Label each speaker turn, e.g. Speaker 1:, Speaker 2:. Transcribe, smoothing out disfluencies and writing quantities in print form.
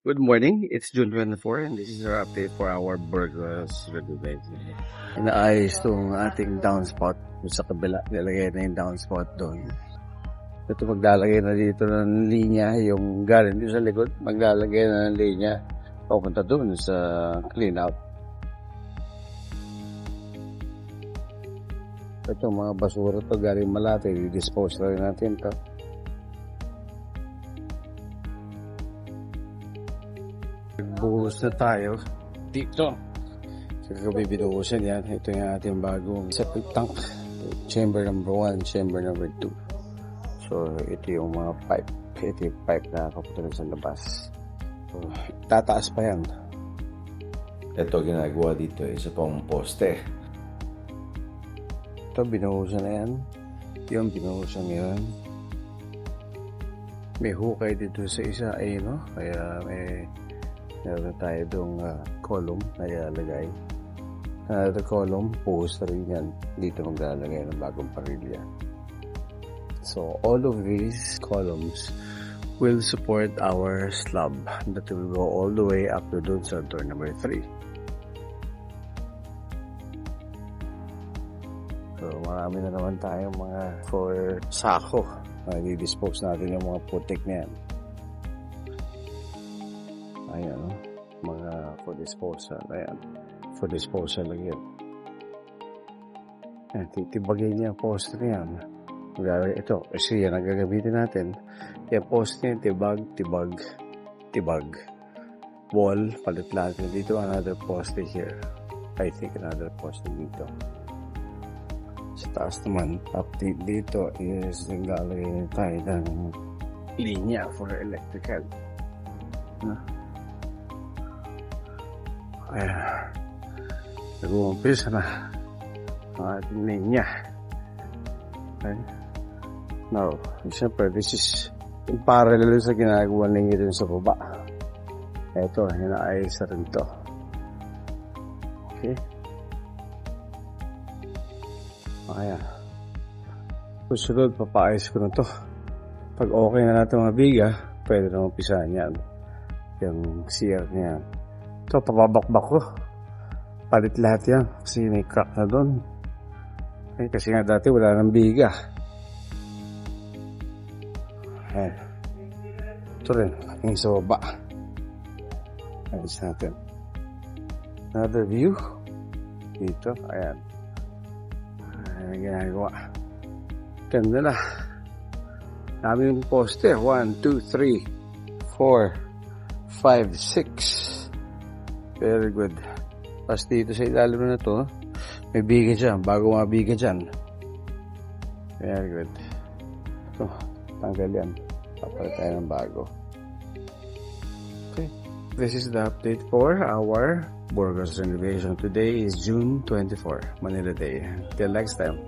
Speaker 1: Good morning. It's June 24 and this is our update for our Burgos renovation. Inaayos itong ating downspout sa kabila. Nilagay na yung downspout doon. Ito maglalagay na dito ng linya, yung galing dito sa likod, maglalagay na ng linya papunta doon sa clean out. Ito mga basura to galing Malate, i-dispose na rin natin to. Buhos na tayo dito. Kagabi binuhusan yan. Ito yung ating bagong septic tank. Chamber number 1, chamber number 2. So, ito yung mga pipe. Ito yung pipe na kapunta sa labas. So, tataas pa yan.
Speaker 2: Ito ginagawa dito, isa pang poste.
Speaker 1: Ito, binuhusan na yan. Yung binuhusan yan. May hukay dito sa isa ay, no? Kaya meron tayo doong column na ilalagay. Another column, post rin yan. Dito maglalagay ng bagong parilya. So, all of these columns will support our slab that will go all the way up to doon sa door number 3. So, marami na naman tayong mga for sako. I-dispose natin yung mga putik na yan. Ayan, mga for disposal. Ayan, for disposal lang yan. Ayan, titibagin niya ang post na yan. Ito, kasi yan ang gagamitin natin. Yung post niya, tibag. Wall, palit natin dito. Another post here. I think another post dito. Sa taas naman, update dito is naglalagay tayo ng linya for electrical. Ayan, nag-uumpisa na ang ating linya. Okay. Now, siyempre, this is in parallel sa ginagawa ninyo dun sa baba. Ito, hinaayos na rin to. Okay. Ayan. Susunod, papaayos ko na to. Pag okay na natin mga biga, pwede na umpisahan yan. Yung CR niya. Ito, papabakbak ko. Palit lahat yan. Kasi may crack na doon. Eh, kasi nga dati wala nang biga. Ayan. Ito rin. Yung sa baba. Ayos natin. Another view. Dito. Ayan. Ayan ang ginagawa. Ganda na. Dami yung poste. 1, 2, 3, 4, 5, 6. Very good. Tapos dito sa ilalim na to, may biga dyan. Bago mga biga dyan. Very good. So, tanggal yan. Papalit tayo ng bago. Okay. This is the update for our Burgos renovation. Today is June 24, Manila Day. Till next time.